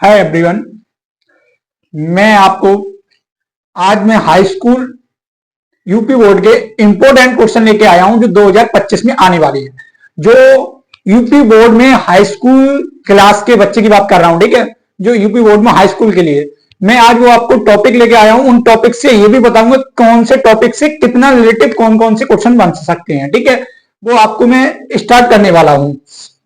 Hi everyone. मैं आपको आज मैं हाई स्कूल यूपी बोर्ड के इंपोर्टेंट क्वेश्चन लेके आया हूं जो 2025 में आने वाले हैं। जो यूपी बोर्ड में हाई स्कूल क्लास के बच्चे की बात कर रहा हूं, ठीक है। जो यूपी बोर्ड में हाई स्कूल के लिए मैं आज वो आपको टॉपिक लेके आया हूं। उन टॉपिक से ये भी बताऊंगा कौन से टॉपिक से कितना रिलेटेड कौन कौन से क्वेश्चन बन सकते हैं, ठीक है। वो आपको मैं स्टार्ट करने वाला हूं,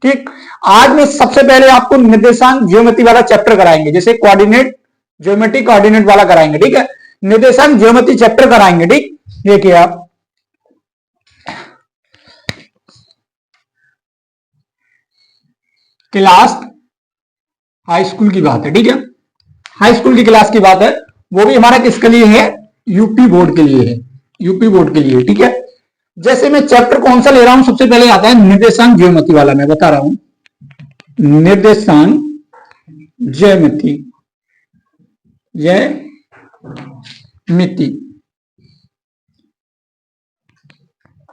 ठीक। आज में सबसे पहले आपको निर्देशांक ज्योमेट्री वाला चैप्टर कराएंगे, जैसे कोऑर्डिनेट ज्योमेट्री कोऑर्डिनेट वाला कराएंगे, ठीक है। निर्देशांक ज्योमेट्री चैप्टर कराएंगे, ठीक। देखिए आप क्लास हाई स्कूल की बात है, ठीक है। हाई स्कूल की क्लास की बात है, वो भी हमारा किसके लिए है? यूपी बोर्ड के लिए है, यूपी बोर्ड के लिए, ठीक है। जैसे मैं चैप्टर कौन सा ले रहा हूं, सबसे पहले आता है निर्देशांक ज्योमेट्री वाला। मैं बता रहा हूं निर्देशांक ज्योमेट्री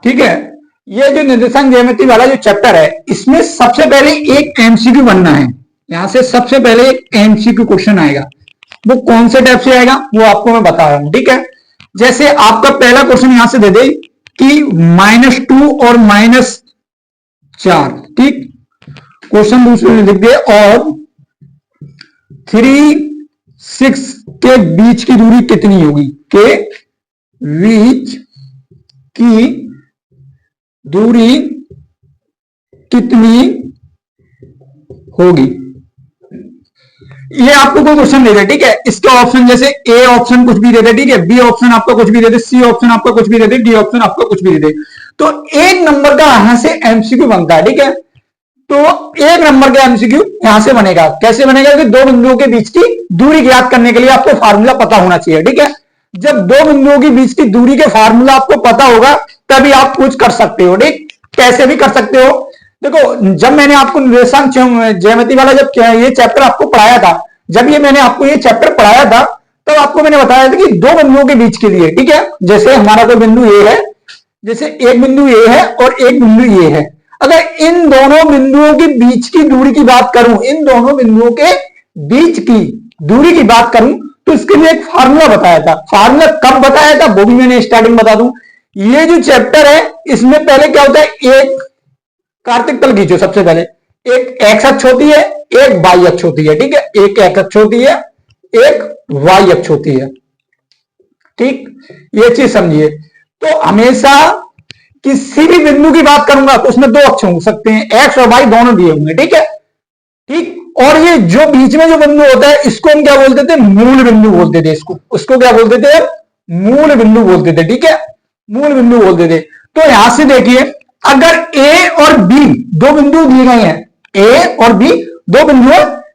ठीक है। ये जो निर्देशांक ज्योमेट्री वाला जो चैप्टर है, इसमें सबसे पहले एक एमसीक्यू बनना है। यहां से सबसे पहले एक एमसीक्यू क्वेश्चन आएगा। वो कौन से टाइप से आएगा वो आपको मैं बता रहा हूं, ठीक है। जैसे आपका पहला क्वेश्चन यहां से दे दे कि -2 और -4, ठीक। क्वेश्चन दूसरे में लिख दे और 3, 6 के बीच की दूरी कितनी होगी? के बीच की दूरी कितनी होगी? ये आपको कोई क्वेश्चन दे दे, ठीक है। इसका ऑप्शन जैसे ए ऑप्शन कुछ भी दे दे, ठीक है। बी ऑप्शन आपका कुछ भी दे दे, सी ऑप्शन आपका कुछ भी दे दे, डी ऑप्शन आपका कुछ भी दे दे। तो एक नंबर का यहां से एमसीक्यू बनता है, ठीक है। तो एक नंबर का एमसीक्यू यहां से बनेगा। कैसे बनेगा? कि दो बिंदुओं के बीच की दूरी ज्ञात करने के लिए आपको फार्मूला पता होना चाहिए, ठीक है। जब दो बिंदुओं के बीच की दूरी के फार्मूला आपको पता होगा तभी आप कुछ कर सकते हो, ठीक। कैसे भी कर सकते हो। देखो, जब मैंने आपको निर्देशांक ज्योमेट्री वाला जब ये चैप्टर आपको पढ़ाया था, जब ये मैंने आपको ये चैप्टर पढ़ाया था तब आपको मैंने बताया था कि दो बिंदुओं के बीच के लिए, ठीक है। जैसे हमारा कोई बिंदु ए है, जैसे एक बिंदु ए है और एक बिंदु ए है। अगर इन दोनों बिंदुओं के बीच की दूरी की बात करूं, इन दोनों बिंदुओं के बीच की दूरी की बात करूं तो इसके लिए एक फार्मूला बताया था। फार्मूला कब बताया था वो भी मैंने स्टार्टिंग बता दूं। ये जो चैप्टर है इसमें पहले क्या होता है, एक कार्तिक तल खींचो। सबसे पहले एक एक्स अक्ष होती है, एक वाई अक्ष होती है, ठीक है। एक एक्स अक्ष होती है, एक वाई अक्ष होती है, ठीक। ये चीज समझिए। तो हमेशा किसी भी बिंदु की बात करूंगा तो उसमें दो अक्ष हो सकते हैं, एक्स और वाई दोनों दिए होंगे, ठीक है, ठीक। और ये जो बीच में जो बिंदु होता है इसको हम क्या बोलते थे? मूल बिंदु बोलते थे। उसको क्या बोलते थे? मूल बिंदु बोलते थे, ठीक है। मूल बिंदु बोलते थे। तो यहां से देखिए, अगर ए और बी दो बिंदु दिए गए हैं, ए और बी दो बिंदु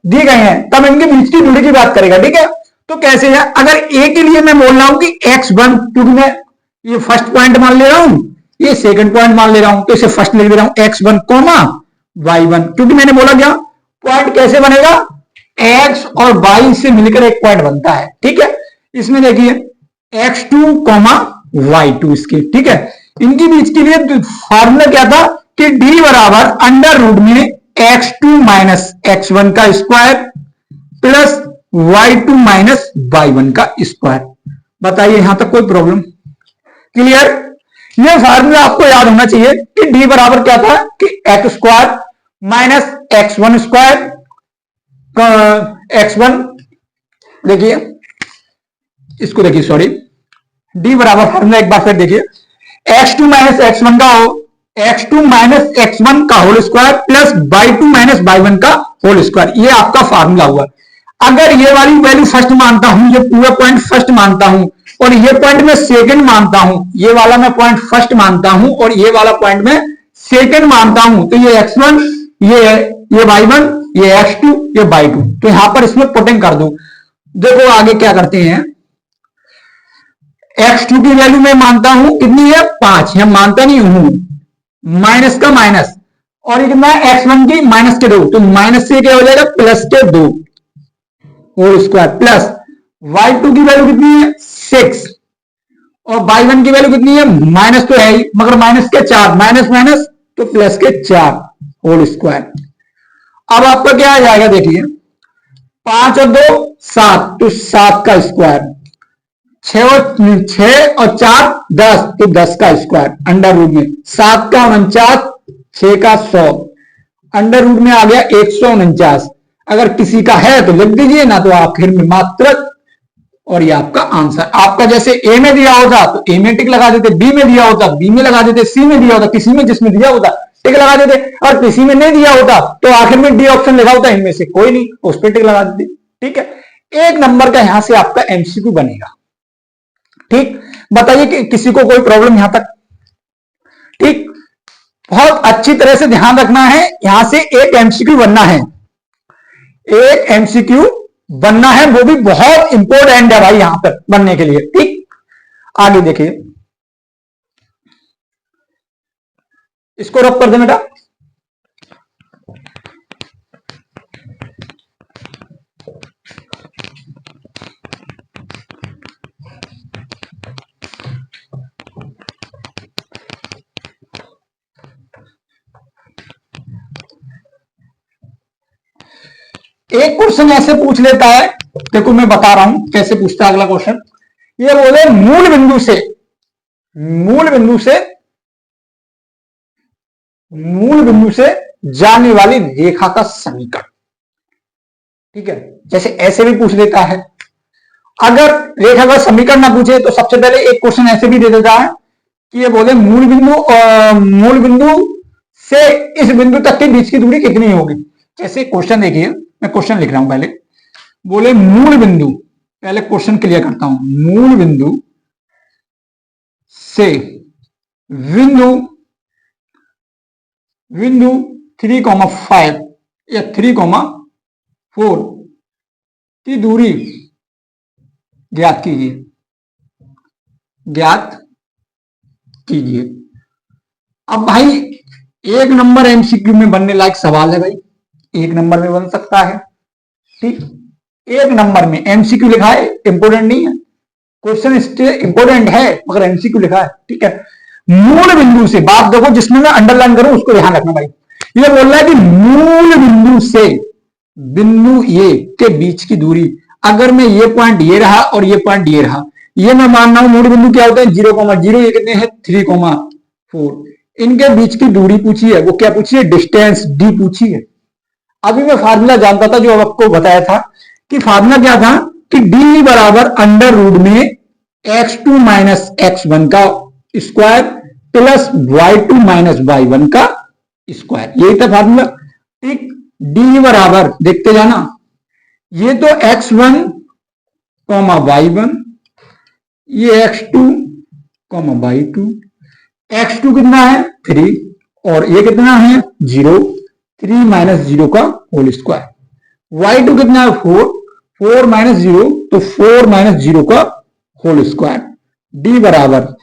दिए गए हैं, तब इनके बीच की दूरी की बात करेगा, ठीक है। तो कैसे है? अगर ए के लिए मैं बोल रहा हूं कि x1, क्योंकि मैं ये फर्स्ट पॉइंट मान ले रहा हूं, ये सेकंड पॉइंट मान ले रहा हूं, तो इसे फर्स्ट लिख दे रहा हूं x1, y1, क्योंकि मैंने बोला क्या पॉइंट कैसे बनेगा? x और y से मिलकर एक पॉइंट बनता है, ठीक है। इसमें देखिए x2, y2 इसके, ठीक है। इनके बीच के लिए फॉर्मूला क्या था कि d बराबर अंडर रूट में x2 माइनस x1 का square plus y2 minus y1 का स्क्वायर। बताइए यहां तक कोई प्रॉब्लम? क्लियर? ये फार्मूला आपको याद होना चाहिए कि d बराबर क्या था कि x square minus x1 square, x1 देखिए, इसको देखिए, सॉरी, d बराबर फार्मूला एक बार फिर देखिए, x2 माइनस x1 का x2 माइनस x1 का whole square plus y2 minus y1 का होल स्क्वायर। ये आपका फार्मूला हुआ। अगर ये वाली वैल्यू फर्स्ट मानता हूं, ये पूरा पॉइंट फर्स्ट मानता हूं और ये पॉइंट में सेकंड मानता हूं, ये वाला मैं पॉइंट फर्स्ट मानता हूं और ये वाला पॉइंट में सेकंड मानता हूं, तो ये x1, ये y1, ये x2, ये y2। तो यहां पर इसमें पुटिंग कर दो। देखो आगे क्या करते हैं। x2 की वैल्यू मैं मानता हूं कितनी है? 5। यहां मानता नहीं हूं, माइनस का माइनस, और ये कितना है? x1 की माइनस के 2, तो माइनस से क्या हो जाएगा? प्लस के 2 होल स्क्वायर प्लस y2 की वैल्यू कितनी है? 6 और y1 की वैल्यू कितनी है? माइनस तो है ही, मगर माइनस के 4, माइनस माइनस तो प्लस के 4 होल स्क्वायर। अब आपका क्या आ जाएगा? देखिए 5 और 2 7, तो 7 का स्क्वायर। 6 और 4 10, तो 10 का स्क्वायर अंडर रूट में। 7 का 49, 6 का 100, अंडर रूट में आ गया 149। अगर किसी का है तो लिख दीजिए, ना तो आखिर में मात्रक, और ये आपका आंसर। आपका जैसे ए में दिया होता तो ए में टिक लगा देते, बी में दिया होता बी में लगा देते, सी में दिया होता किसी में जिसमें दिया होता टिक लगा देते, और किसी में नहीं दिया होता तो आखिर में डी ऑप्शन लिखा होता इनमें से कोई नहीं, उस पर टिक लगा देते। ठीक है, 1 नंबर का यहां से आपका एमसीक्यू बनेगा। ठीक, बताइए कि किसी को कोई प्रॉब्लम यहां तक? ठीक, बहुत अच्छी तरह से ध्यान रखना है, यहां से एक एमसीक्यू बनना है, एक एमसीक्यू बनना है, वो भी बहुत इंपॉर्टेंट है भाई यहां पर बनने के लिए। ठीक, आगे देखिए, इसको रब कर दे बेटा। एक क्वेश्चन ऐसे पूछ लेता है, देखो मैं बता रहा हूं कैसे पूछता है अगला क्वेश्चन। ये बोले मूल बिंदु से जाने वाली रेखा का समीकरण। ठीक है, जैसे ऐसे भी पूछ लेता है। अगर रेखा का समीकरण ना पूछे तो सबसे पहले एक क्वेश्चन ऐसे भी दे देता है कि ये बोले मूल बिंदु से इस बिंदु तक के बीच की दूरी कितनी होगी। जैसे क्वेश्चन देखिए, मैं क्वेश्चन लिख रहा हूं पहले। बोले मूल बिंदु, पहले क्वेश्चन क्लियर करता हूं, मूल बिंदु से बिंदु 3,5 या 3,4 की दूरी ज्ञात कीजिए। अब भाई 1 नंबर एमसीक्यू में बनने लायक सवाल है भाई, 1 नंबर में बन सकता है। ठीक, 1 नंबर में एमसीक्यू लिखा है, इंपोर्टेंट नहीं है, क्वेश्चन इंपोर्टेंट है मगर एमसीक्यू लिखा है। ठीक है, मूल बिंदु से, बात देखो जिसमें मैं अंडरलाइन करूं उसको ध्यान रखना भाई। ये बोल रहा है कि मूल बिंदु से बिंदु ये के बीच की दूरी, अगर मैं ये पॉइंट ये रहा और ये पॉइंट ये रहा, ये मैं मान रहा हूं मूल बिंदु क्या होता है 0,0, ये कितने हैं 3,4, इनके बीच की दूरी पूछी है, वो क्या पूछी है डिस्टेंस डी पूछी है। अभी मैं फार्मूला जानता था जो आपको बताया था कि फार्मूला क्या था कि डी बराबर अंडर रूट में x2 माइनस x1 का square plus y2 minus y1 का स्क्वायर, यही था फार्मूला। ठीक, डी बराबर देखते जाना, ये तो x1 y1, ये x2 y2, x2 कितना है 3 और ये कितना है 0, 3 माइनस 0 का होल स्क्वायर, y2 कितना है 4, 4 माइनस 0 तो 4 माइनस 0 का होल स्क्वायर, d बराबर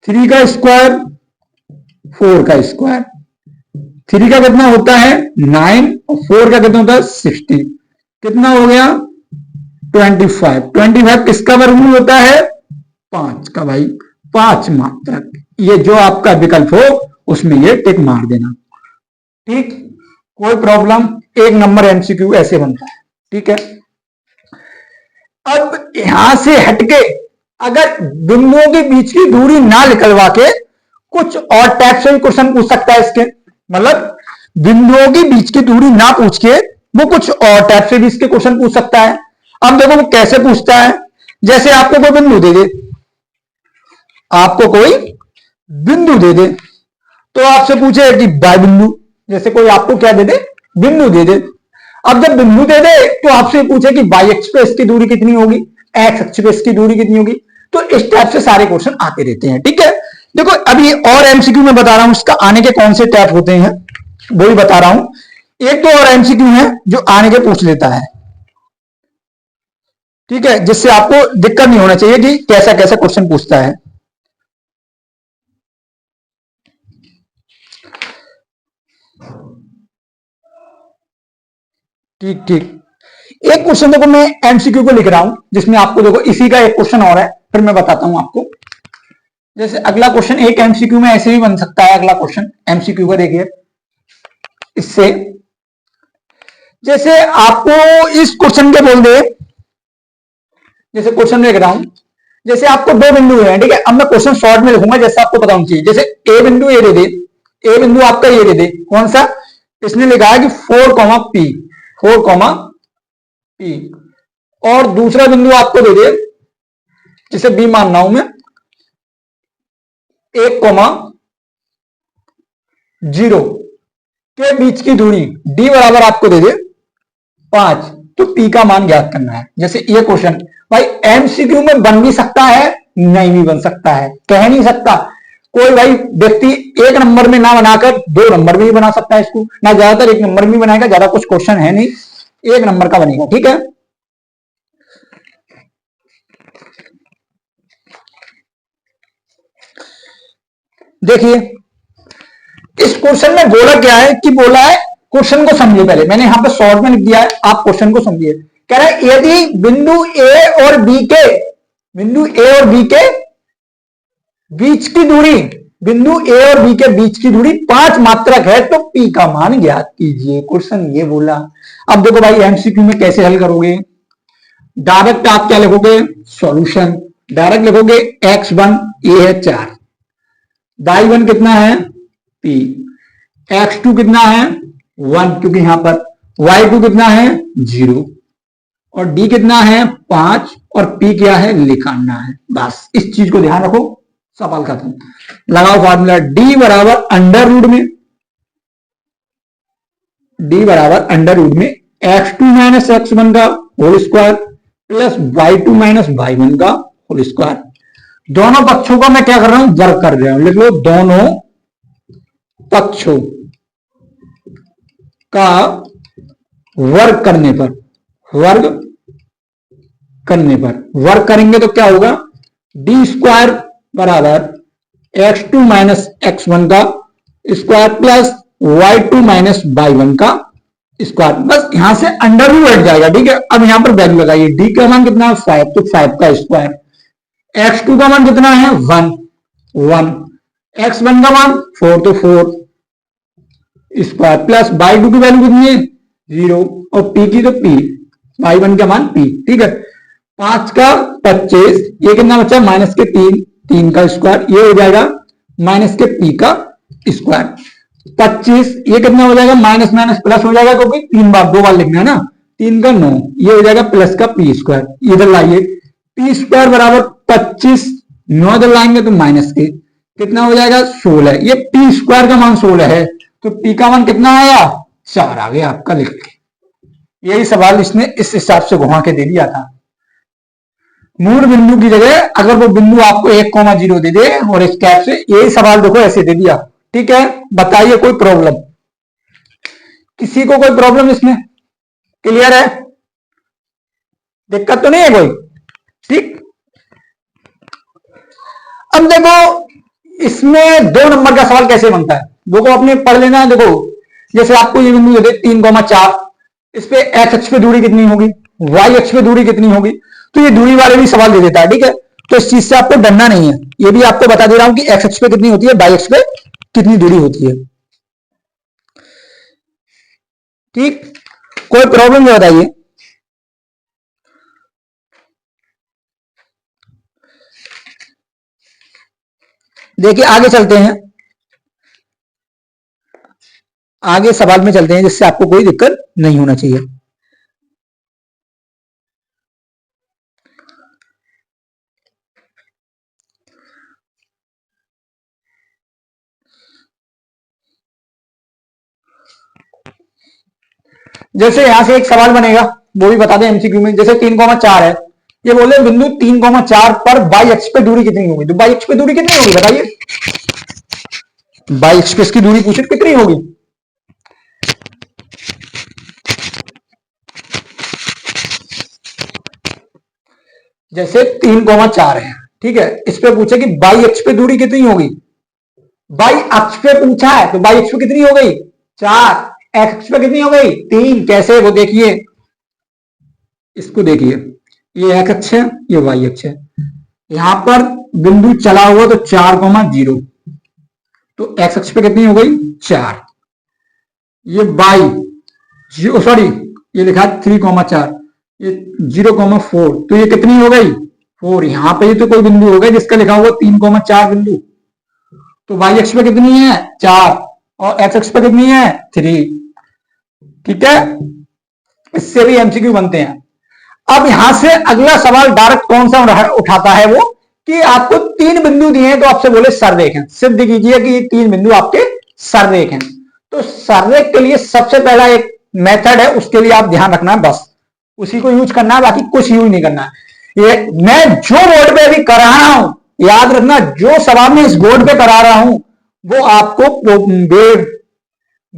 3 का स्क्वायर 4 का स्क्वायर, 3 का कितना होता है 9 और 4 का कितना होता है 60, कितना हो गया 25। 25 किसका वर्गमूल होता है 5 का भाई, 5 मात्रक। ये जो आपका विकल्प हो उसमें ये टिक मार देना। ठीक, कोई प्रॉब्लम, 1 नंबर एमसीक्यू ऐसे बनता है। ठीक है, अब यहां से हटके अगर बिंदुओं के बीच की दूरी ना निकलवा के कुछ और टाइप से भी क्वेश्चन पूछ सकता है इसके, मतलब बिंदुओं के बीच की दूरी ना पूछ के वो कुछ और टाइप से भी इसके क्वेश्चन पूछ सकता है। अब देखो वो कैसे पूछता है, जैसे आपको कोई बिंदु दे दे, आपको कोई बिंदु दे दे तो आपसे पूछे कि बाय बिंदु, जैसे कोई आपको क्या दे दे बिंदु दे दे। अब जब बिंदु दे दे तो आपसे पूछे कि बाई एक्स पे इसकी दूरी कितनी होगी, एक्स एक्स पे इसकी दूरी कितनी होगी, तो इस टाइप से सारे क्वेश्चन आते रहते हैं। ठीक है, देखो अभी और एमसीक्यू में बता रहा हूं इसका आने के कौन से टाइप होते हैं वो भी बता रहा हूं। एक तो और एमसीक्यू है जो आने के पूछ लेता है, ठीक है, जिससे आपको दिक्कत नहीं होना चाहिए कि कैसा कैसा क्वेश्चन पूछता है। ठीक ठीक, एक क्वेश्चन देखो मैं एमसीक्यू को लिख रहा हूं जिसमें आपको देखो इसी का एक क्वेश्चन और है, फिर मैं बताता हूं आपको। जैसे अगला क्वेश्चन एक एमसीक्यू में ऐसे भी बन सकता है। अगला क्वेश्चन एमसीक्यू का देखिए, इससे जैसे आपको इस क्वेश्चन के बोल दे, जैसे क्वेश्चन लिख रहा हूं, जैसे आपको दो बिंदु है, ठीक है। अब मैं क्वेश्चन शॉर्ट में लिखूंगा जैसे आपको पता होना चाहिए। जैसे ए बिंदु ये दे दे, ए बिंदु आपका ये दे दे, कौन सा, इसने लिखा है कि 4 कॉमा पी, 4 कॉमा पी, और दूसरा बिंदु आपको दे दे, जिसे बी मान रहा हूं मैं, 1 कॉमा 0 के बीच की दूरी डी बराबर आपको दे दे 5, तो पी का मान ज्ञात करना है। जैसे ये क्वेश्चन भाई एमसीक्यू में बन भी सकता है, नहीं भी बन सकता है, कह नहीं सकता कोई भाई व्यक्ति 1 नंबर में ना बनाकर 2 नंबर में भी बना सकता है इसको, ना ज्यादातर 1 नंबर में बनाएगा, ज्यादा कुछ क्वेश्चन है नहीं, 1 नंबर का बनेगा, ठीक है। देखिए इस क्वेश्चन में बोला क्या है कि बोला है, क्वेश्चन को समझिए पहले, मैंने यहां पर शॉर्ट में लिख दिया है, आप क्वेश्चन को समझिए। कह रहा है यदि बिंदु ए और बी के, बिंदु ए और बी के बीच की दूरी, बिंदु ए और बी के बीच की दूरी 5 मात्रक है तो पी का मान ज्ञात कीजिए। क्वेश्चन ये बोला। अब देखो भाई एमसीक्यू में कैसे हल करोगे, डायरेक्ट आप क्या लिखोगे, सॉल्यूशन डायरेक्ट लिखोगे, x1 ए है 4, y1 कितना है p, x2 कितना है 1 क्योंकि यहां पर, y2 कितना है 0, और d कितना है 5, और p क्या है निकालना है। बस इस चीज को ध्यान रखो, सवाल खत्म। लगाओ फॉर्मूला, d बराबर अंडर रूट में, d बराबर अंडर रूट में x2 माइनस x1 का whole square plus y2 minus y1 का होल स्क्वायर। दोनों पक्षों का मैं क्या कर रहा हूं, वर्ग कर रहा हूं, लिख लो दोनों पक्षों का वर्ग करने पर, वर्ग करने पर, वर्ग करेंगे तो क्या होगा, डी स्क्वायर बराबर x2 माइनस x1 का square plus y2 minus y1 का स्क्वायर। बस यहां से अंडर रूट हट जाएगा, ठीक है। अब यहां पर वैल्यू लगाइए, डी का मान कितना है 5, तो 5 का स्क्वायर, x2 का मान कितना है 1, 1, x1 का मान 4 तो 4 स्क्वायर प्लस y2 की वैल्यू कितनी है 0, और p की तो p, y1 का मान p, ठीक है। 5 का 25, ये कितना बचा माइनस के 3, 3 का स्क्वायर, ये हो जाएगा माइनस के p का स्क्वायर। 25 ये कितना हो जाएगा, माइनस माइनस प्लस हो जाएगा, क्योंकि 3 बार 2 बार लिखना है ना, 3 का 9, ये हो जाएगा प्लस का p स्क्वायर। इधर लाइए, p स्क्वायर बराबर 25, 9 इधर लाएंगे तो माइनस के कितना हो जाएगा 16, ये p स्क्वायर का मान 16 है, तो p का मान कितना आया 4 आ गया आपका, लिख के। यही सवाल इसने इस हिसाब से घुमा के दे दिया था। मूल बिंदु की जगह अगर वो बिंदु आपको 1,0 दे दे और इस कैप से, यही सवाल देखो ऐसे दे दिया, ठीक है। बताइए कोई प्रॉब्लम, किसी को कोई प्रॉब्लम इसमें, क्लियर है, दिक्कत तो नहीं है कोई, ठीक। अब देखो इसमें 2 नंबर का सवाल कैसे बनता है, देखो अपने पढ़ लेना है। देखो जैसे आपको ये बिंदु दे 3,4, इस पे x अक्ष पे दूरी कितनी होगी, y अक्ष पे दूरी कितनी होगी, तो ये दूरी वाले भी सवाल दे देता है, ठीक है। तो इस चीज से आपको डरना नहीं है, ये भी आपको बता दे रहा हूं कि x अक्ष पे कितनी होती है, y अक्ष पे कितनी दूरी होती है, ठीक। कोई प्रॉब्लम नहीं, बताइए। देखिए आगे चलते हैं, आगे सवाल में चलते हैं, जिससे आपको कोई दिक्कत नहीं होना चाहिए। जैसे यहां से एक सवाल बनेगा, वो भी बता दें एमसीक्यू में। जैसे 3,4 है, ये बोले बिंदु 3,4 पर y अक्ष पे दूरी कितनी होगी, तो y अक्ष पे दूरी कितनी होगी बताइए, y अक्ष पे इसकी दूरी पूछे कितनी होगी, जैसे 3,4 है, ठीक है। इस पे पूछे कि y अक्ष पे दूरी कितनी होगी, y अक्ष पे पूछा है तो y अक्ष पे कितनी हो गई 4, x अक्ष पे कितनी हो गई 3, कैसे वो देखिए, इसको देखिए, ये x अक्ष है, ये y अक्ष है, यहां पर बिंदु चला हुआ तो 4,0, तो x अक्ष पे कितनी हो गई 4, ये y, सॉरी ये लिखा है 3,4, ये 0,4, तो ये कितनी हो गई 4। यहां पे तो कोई बिंदु हो गया जिसका लिखा होगा 3,4 बिंदु। तो वाई एक्स पे कितनी है 4 और एक्स एक्स पे कितनी है 3। ठीक है, इससे भी एमसीक्यू बनते हैं। अब यहां से अगला सवाल डायरेक्ट कौन सा उठाता है वो, कि आपको 3 बिंदु दिए हैं तो आपसे बोले सररेख हैं, सिद्ध कीजिए कि ये 3 बिंदु आपके सररेख हैं। तो सररेख के लिए सबसे पहला एक मेथड है, उसके लिए आप ध्यान रखना है, बस उसी को यूज करना है, बाकी कुछ यूज नहीं करना है। ये मैं जो बोर्ड पे अभी करा रहा हूं, याद रखना, जो सवाल मैं इस बोर्ड पे करा रहा हूं वो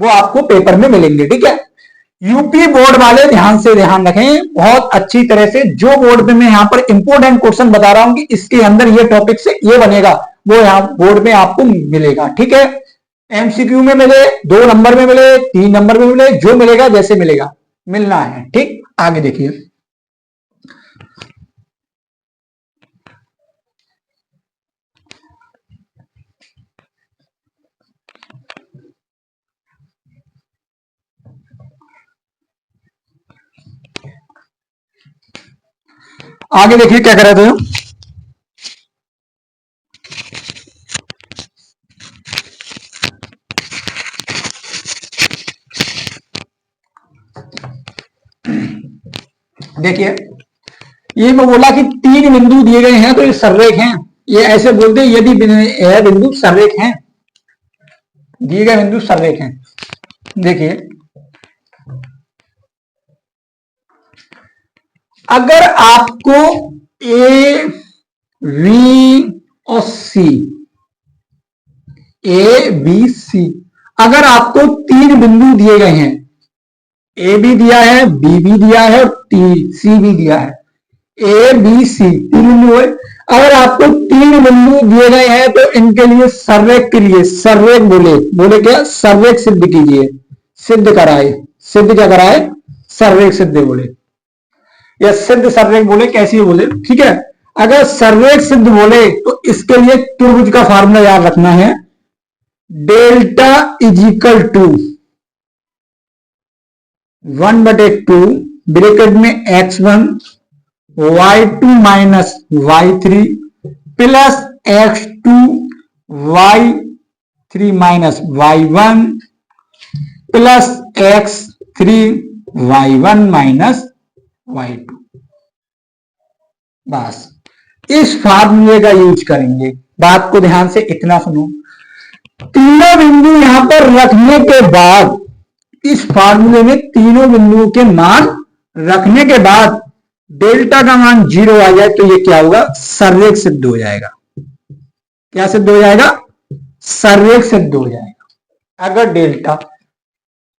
आपको पेपर में मिलेंगे। ठीक है, यूपी बोर्ड वाले ध्यान से ध्यान रखें बहुत अच्छी तरह से। जो बोर्ड पे मैं यहां पर इंपोर्टेंट क्वेश्चन बता रहा हूं कि इसके अंदर ये टॉपिक से ये बनेगा, वो यहां बोर्ड में आपको मिलेगा। ठीक है, एमसीक्यू में मिले, 2 नंबर में मिले, 3 नंबर में मिले, जो मिलेगा जैसे मिलेगा मिलना है। ठीक, आगे देखिए, आगे देखिए क्या कर रहे थे। देखिए, ये मैं बोला कि 3 बिंदु दिए गए हैं तो ये सररेख हैं। ये ऐसे बोलते हैं यदि बिंदु सररेख हैं, दिए गए बिंदु सररेख हैं। देखिए, अगर आपको ए बी और सी, ए बी सी, अगर आपको 3 बिंदु दिए गए हैं, ए भी दिया है, बी भी दिया है और सी भी दिया है, ए बी सी 3 बिंदु है। अगर आपको 3 बिंदु दिए गए हैं तो इनके लिए सररेख के लिए सररेख बोले क्या, सररेख सिद्ध कीजिए, सिद्ध कराए, सिद्ध क्या कराए, सररेख सिद्ध बोले या सिद्ध सररेख बोले, कैसी बोले। ठीक है, अगर सररेख सिद्ध बोले तो इसके लिए त्रिभुज का फार्मूला याद रखना है, डेल्टा इजिकल टू 1/2 ब्रैकेट में x1 y2 minus y3 plus x2 y3 minus y1 plus x3 y1 minus y2। बस इस फार्मूले का यूज करेंगे। बात को ध्यान से इतना सुनो, तीनों बिंदु यहां पर रखने के बाद, इस फार्मूले में तीनों बिंदुओं के मान रखने के बाद डेल्टा का मान 0 आ जाए तो ये क्या होगा, सररेख सिद्ध हो जाएगा। क्या सिद्ध हो जाएगा, सररेख सिद्ध हो जाएगा। अगर डेल्टा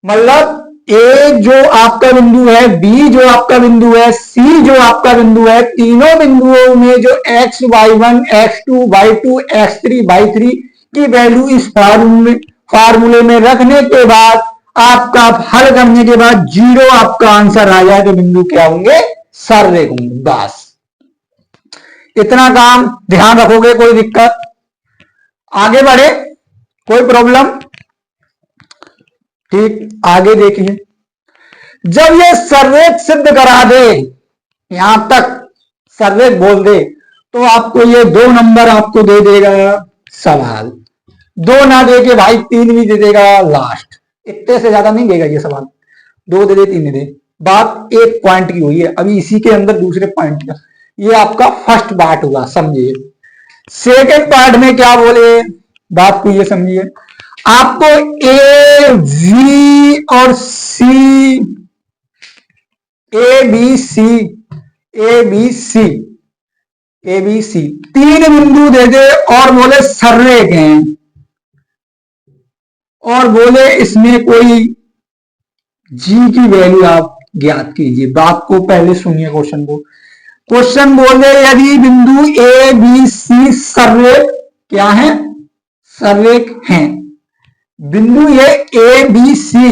मतलब ए जो आपका बिंदु है, बी जो आपका बिंदु है, सी जो आपका बिंदु है, तीनों बिंदुओं में जो x y1 x2 y2 x3 y3 की वैल्यू इस फार्मूले में रखने के बाद, आपका हल करने के बाद 0 आपका आंसर आ जाए तो बिंदु क्या होंगे, सररेख होंगे। बस इतना काम ध्यान रखोगे, कोई दिक्कत, आगे बढ़े, कोई प्रॉब्लम। ठीक, आगे देखिए, जब ये सररेख सिद्ध करा दे, यहां तक सररेख बोल दे, तो आपको ये 2 नंबर आपको दे देगा सवाल, 2 ना दे के भाई 3 भी दे देगा लास्ट, इतने से ज्यादा नहीं देगा ये सवाल, 2 दे दे 3 दे। बात एक पॉइंट की हुई है, अभी इसी के अंदर दूसरे पॉइंट का, ये आपका फर्स्ट पार्ट हुआ, समझिए। सेकेंड पार्ट में क्या बोले, बात को ये समझिए, आपको ए बी और C, A B C, A B C, A B C 3 बिंदु दे दे और बोले सररेख हैं, और बोले इसमें कोई जी की वैल्यू आप ज्ञात कीजिए। बात को पहले सुनिए, क्वेश्चन को, क्वेश्चन बोले यदि बिंदु ए बी सी सररेख क्या है, सररेख हैं, बिंदु ये ए बी सी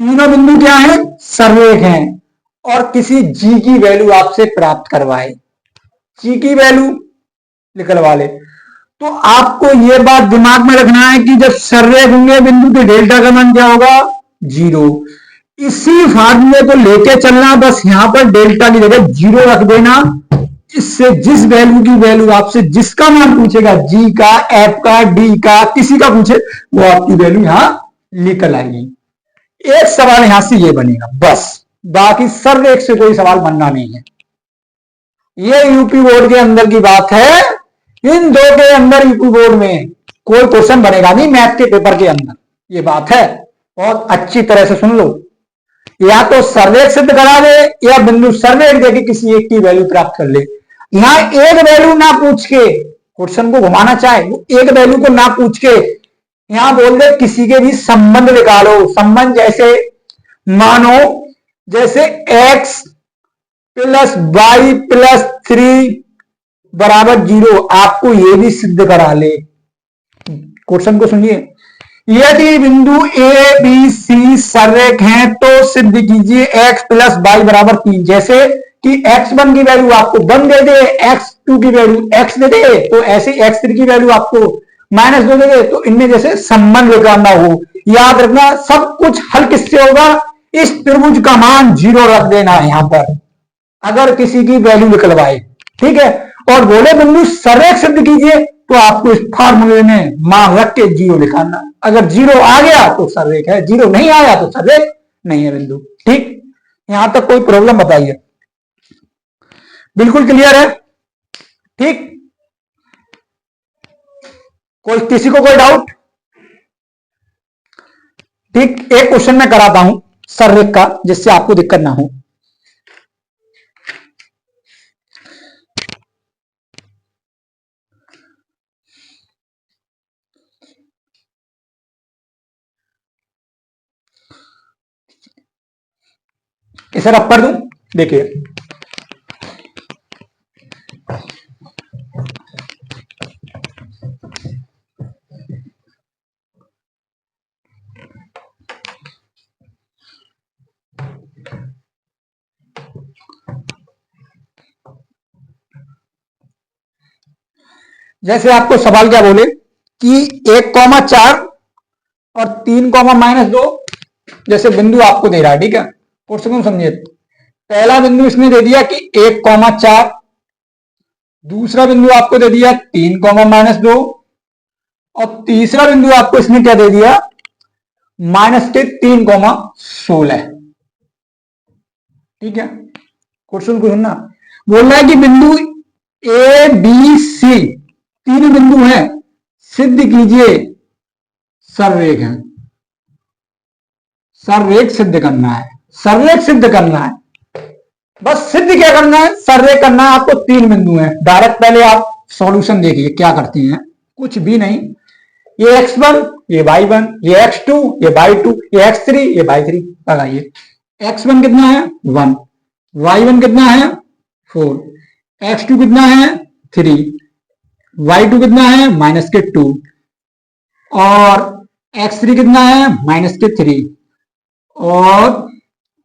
तीनों बिंदु क्या है, सररेख हैं, और किसी जी की वैल्यू आपसे प्राप्त करवाए, जी की वैल्यू निकलवा ले, तो आपको यह बात दिमाग में रखना है कि जब सररेख होंगे बिंदु के डेल्टा का मान क्या होगा, 0। इसी फार्मूले को लेके चलना, बस यहां पर डेल्टा की जगह 0 रख देना। इससे जिस वैल्यू की वैल्यू आपसे जिसका मान पूछेगा, जी का, एफ का, डी का, किसी का पूछे, वो आपकी वैल्यू यहां निकल आएगी। एक सवाल यहां से ये बनेगा बस, बाकी सर्व एक से कोई सवाल बनना नहीं है। ये यूपी बोर्ड के अंदर की बात है। इन दो के अंदर यूपी बोर्ड में कोई क्वेश्चन बनेगा नहीं मैथ के पेपर के अंदर, ये बात है। और अच्छी तरह से सुन लो, या तो सर्वेक सिद्ध करा दे या बिंदु सर्वेक देके किसी एक की वैल्यू प्राप्त कर ले। यहां एक वैल्यू ना पूछ के क्वेश्चन को घुमाना चाहे, एक वैल्यू को ना पूछ के यहां बोल दे किसी के भी संबंध निकालो। संबंध जैसे मानो जैसे x प्लस वाई प्लस 3 बराबर 0, आपको यह भी सिद्ध करा ले। क्वेश्चन को सुनिए, यदि बिंदु ए बी सी सर्रेख हैं तो सिद्ध कीजिए x प्लस वाई बराबर 3। जैसे कि x1 की वैल्यू आपको 1 दे दे, x2 की वैल्यू x दे दे, तो ऐसे x3 की वैल्यू आपको -2 दे दे, तो इनमें जैसे संबंध निकालना हो। याद रखना सब कुछ हल किससे होगा, इस त्रिभुज का मान 0 रख देना है यहां पर अगर किसी की वैल्यू निकलवाए, ठीक है। और बोले बिंदु सर्रेख सिद्ध कीजिए, तो आपको इस फार्मूले में मान रख के 0 निकालना। अगर 0 आ गया तो सर्रेख है, 0 नहीं आया तो सर्रेख नहीं है बिंदु। ठीक, यहां तक कोई प्रॉब्लम बताइए, बिल्कुल क्लियर है? ठीक, कोई किसी को कोई डाउट? ठीक, एक क्वेश्चन मैं कराता हूं सर्रेख का जिससे आपको दिक्कत ना हो। इसे रब कर दूं, देखिए जैसे आपको सवाल क्या बोले कि 1,4 और 3,-2 जैसे बिंदु आपको दे रहा है, ठीक है। क्वेश्चन समझिए, पहला बिंदु इसने दे दिया कि 1,4, दूसरा बिंदु आपको दे दिया 3,-2 और तीसरा बिंदु आपको इसने क्या दे दिया, -3,16। ठीक है, क्वेश्चन को सुनना, बोल रहा है कि बिंदु ए बी सी तीन बिंदु हैं, सिद्ध कीजिए सर्रेख है। सर्रेख सिद्ध करना है, सर्रेख सिद्ध करना है, बस सिद्ध क्या करना है, सर्रेख करना है। आपको 3 बिंदु हैं, डायरेक्ट पहले आप सॉल्यूशन देखिए क्या करती हैं, कुछ भी नहीं। ये x1, ये y1, ये x2, ये y2, ये x3, ये y3 लगाइए। x1 कितना है 1, y1 कितना है 4, x2 कितना है 3, y2 कितना है -2 और x3 कितना है -3 और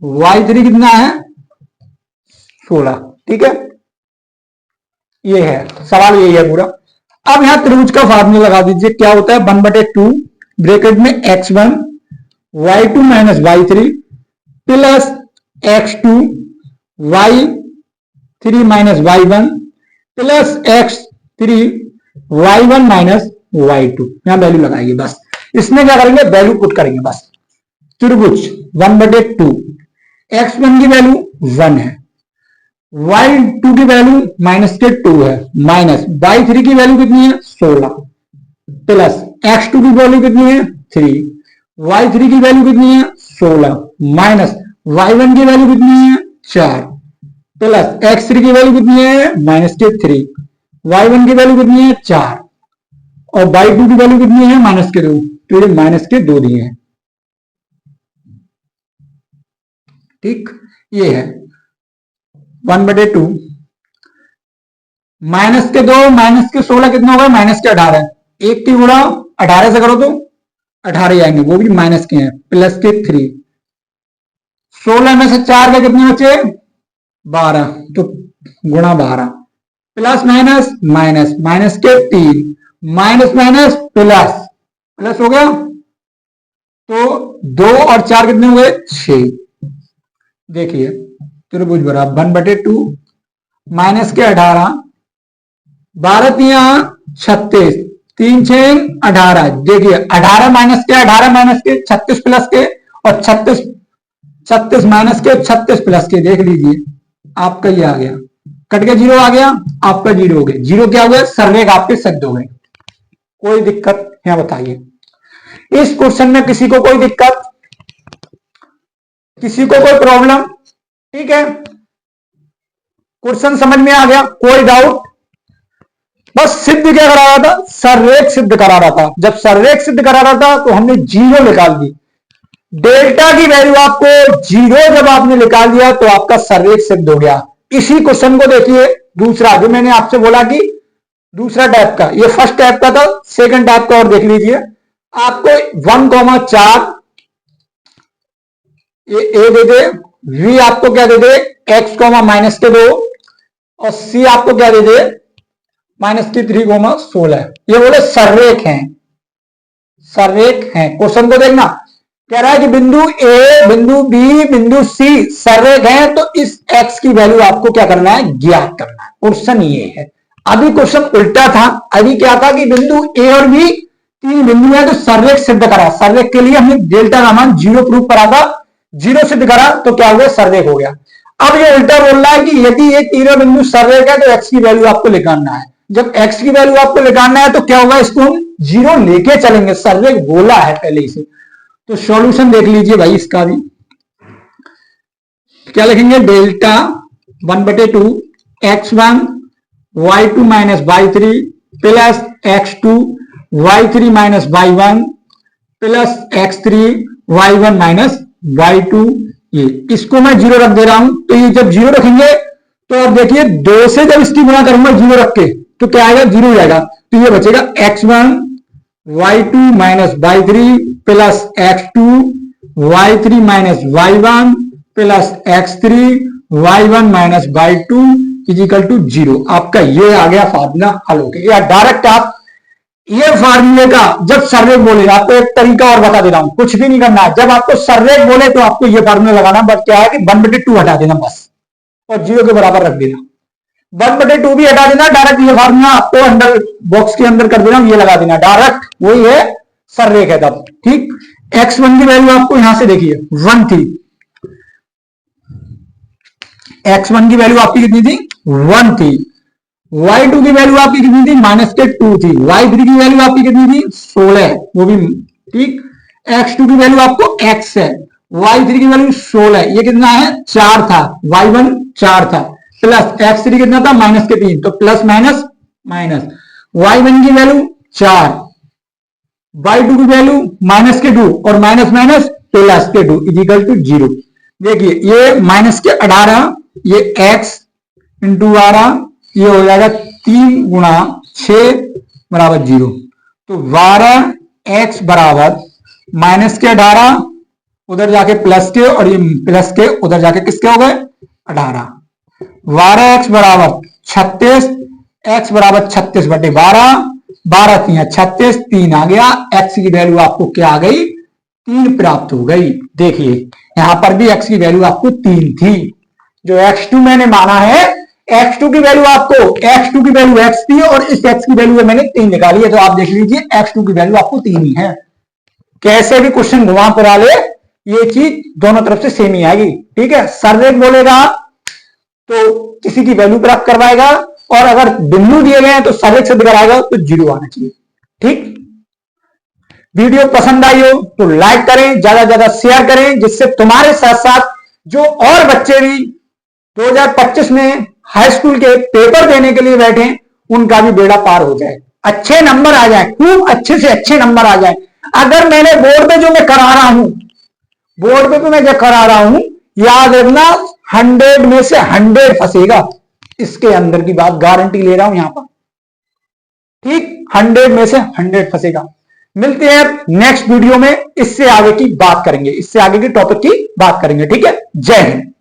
y3 कितना है 16। ठीक है, ये है सवाल, यही है पूरा। अब यहां त्रिभुज का फार्मूला लगा दीजिए, क्या होता है 1/2 ब्रैकेट में x1 y2 - y3 plus x2 y3 - y1 plus x3 y1 - y2। यहां वैल्यू लगाएंगे, बस इसमें क्या करेंगे, वैल्यू पुट करेंगे बस। त्रिभुज 1/2, x1 की वैल्यू 1 है, y2 की वैल्यू -2 है, माइनस y3 की वैल्यू कितनी है 16 प्लस x2 की वैल्यू कितनी है 3, y3 की वैल्यू कितनी है 16 माइनस y1 की वैल्यू कितनी है 4 प्लस x3 की वैल्यू कितनी है -3, y1 की वैल्यू कितनी है 4 और y2 की वैल्यू कितनी है -2, तो ये -2 दिए हैं। ठीक, ये है 1/2 -2 -16 कितना होगा -18, एक की गुणा 18 से करो तो 18 आएंगे, वो भी माइनस के हैं, प्लस के 3, 16 में से 4 के कितने बचे 12, तो गुणा 12 प्लस माइनस माइनस माइनस के 3 माइनस माइनस प्लस प्लस हो गया, तो 2 और 4 कितने हुए 6 देखिए त्रिभुज बराबर 1/2 माइनस के 18, 12×3 = 36, 3×6 = 18। देखिए 18 माइनस के 36 प्लस के और 36 माइनस के 36 प्लस के, देख लीजिए आपका ये आ गया, कट के 0 आ गया, आपका 0 हो गया। 0 क्या हो गया? सररेख आपके सिद्ध हो गए। कोई दिक्कत है बताइए? इस क्वेश्चन में किसी को कोई दिक्कत, किसी को कोई प्रॉब्लम? ठीक है, क्वेश्चन समझ में आ गया? कोई डाउट? बस सिद्ध क्या करा रहा था? सररेख सिद्ध करा रहा था। जब सररेख सिद्ध करा रहा था तो हमने 0 निकाल दी। डेल्टा की वैल्यू आपको 0 जब आपने निकाल दिया तो आपका सररेख सिद्ध हो गया। इसी क्वेश्चन को देखिए दूसरा, जो मैंने आपसे बोला कि दूसरा टाइप का, ये फर्स्ट टाइप का था, सेकंड टाइप का और देख लीजिए। आपको 1,4 ये ए दे दे, वी आपको क्या दे दे? x, -2 और सी आपको क्या दे दे? -3,16। ये बोले सररेख हैं, सररेख हैं। क्वेश्चन को देखना, कह रहा है कि बिंदु ए, बिंदु बी, बिंदु सी सररेख हैं, तो इस x की वैल्यू आपको क्या करना है? ज्ञात करना है। क्वेश्चन ये है। अभी क्वेश्चन उल्टा था, अभी क्या था कि बिंदु ए और बी 3 बिंदु है तो सररेख सिद्ध करा। सररेख के लिए हमने डेल्टा का मान 0 प्रूफ करा था, 0 सिद्ध करा तो क्या हो गया? सररेख हो गया। अब ये उल्टा बोल रहा है कि यदि ये तीनों बिंदु सररेख है तो x की वैल्यू आपको निकालना है। जब x की वैल्यू आपको निकालना है तो क्या होगा? इसको हम 0 लेके चलेंगे, सररेख बोला है पहले इसे। तो सॉल्यूशन देख लीजिए भाई, इसका भी क्या लिखेंगे? Delta 1/2 x1 y2 - y3 plus x2 y3 - y1 plus x3 y1 - y2। ये इसको मैं 0 रख दे रहा हूं। तो ये जब 0 रखेंगे तो अब देखिए 2 से जब इसकी गुणा करूंगा 0 रख के तो क्या आएगा? 0 हो जाएगा। तो ये बचेगा x1 y2 - y3 plus x2 y3 - y1 plus x3 y1 - y2 = 0। आपका ये आ गया फार्मूला हल हो गया। या डायरेक्ट आप ये फार्मूले का जब सररेख बोले, आपको एक तरीका और बता दे रहा हूं, कुछ भी नहीं करना है। जब आपको सररेख बोले तो आपको ये फार्मूला लगाना, बट क्या है कि 1/2 हटा देना बस और 0 के बराबर रख देना। 1/2 भी हटा देना, डायरेक्ट ये फार्मूला आपको अंदर बॉक्स के अंदर कर देना, ये लगा देना, डायरेक्ट वही है सररेख है तब। ठीक, x1 की वैल्यू आपको यहां से देखिए 1 थी, x1 की वैल्यू आपकी कितनी थी? 1 थी। y2 की वैल्यू आपकी कितनी थी? -2 थी। y3 की वैल्यू आपकी कितनी थी? 16, वो भी ठीक। x2 की वैल्यू आपको x है, y3 की वैल्यू 16, ये कितना है? 4 था, y1 4 था, प्लस x3 कितना था? -3, तो प्लस माइनस माइनस। y1 की वैल्यू 4, y2 की वैल्यू -2 और माइनस माइनस प्लस के 2 = 0। देखिए ये -18, ये x इंटू 12, ये हो जाएगा 3 × 6 = 0। तो 12x बराबर -18 उधर जाके प्लस के और ये प्लस के उधर जाके किसके हो गए? 18। 12x बराबर 36, x बराबर 36/12, 12 × 3 = 36, 3 आ गया। x की वैल्यू आपको क्या आ गई? 3 प्राप्त हो गई। देखिए यहां पर भी x की वैल्यू आपको 3 थी। जो x2 मैंने माना है, x2 की वैल्यू आपको, x2 की वैल्यू x थी और इस x की वैल्यू मैंने 3 निकाली है। तो आप देख लीजिए x2 की वैल्यू आपको 3 ही है। कैसे भी क्वेश्चन घुमा फिरा ले, ये चीज दोनों तरफ से सेम ही आएगी। ठीक है, सररेख बोलेगा तो किसी की वैल्यू प्राप्त करवाएगा, और अगर बिंदु दिए गए हैं तो सररेख सिद्ध कराएगा, तो 0 आना चाहिए। ठीक, वीडियो पसंद आई हो तो लाइक करें, ज्यादा से ज्यादा शेयर करें, जिससे तुम्हारे साथ साथ जो और बच्चे भी 2025 में हाई स्कूल के पेपर देने के लिए बैठे, उनका भी बेड़ा पार हो जाए, अच्छे नंबर आ जाए, खूब अच्छे से अच्छे नंबर आ जाए। अगर मैंने बोर्ड पे जो मैं करा रहा हूं, बोर्ड पे मैं जो करा रहा हूं, याद रखना 100 में से 100 फंसेगा। इसके अंदर की बात गारंटी ले रहा हूं यहां पर। ठीक, 100 में से 100 फंसेगा। मिलते हैं नेक्स्ट वीडियो में, इससे आगे की बात करेंगे, इससे आगे की टॉपिक की बात करेंगे। ठीक है, जय हिंद।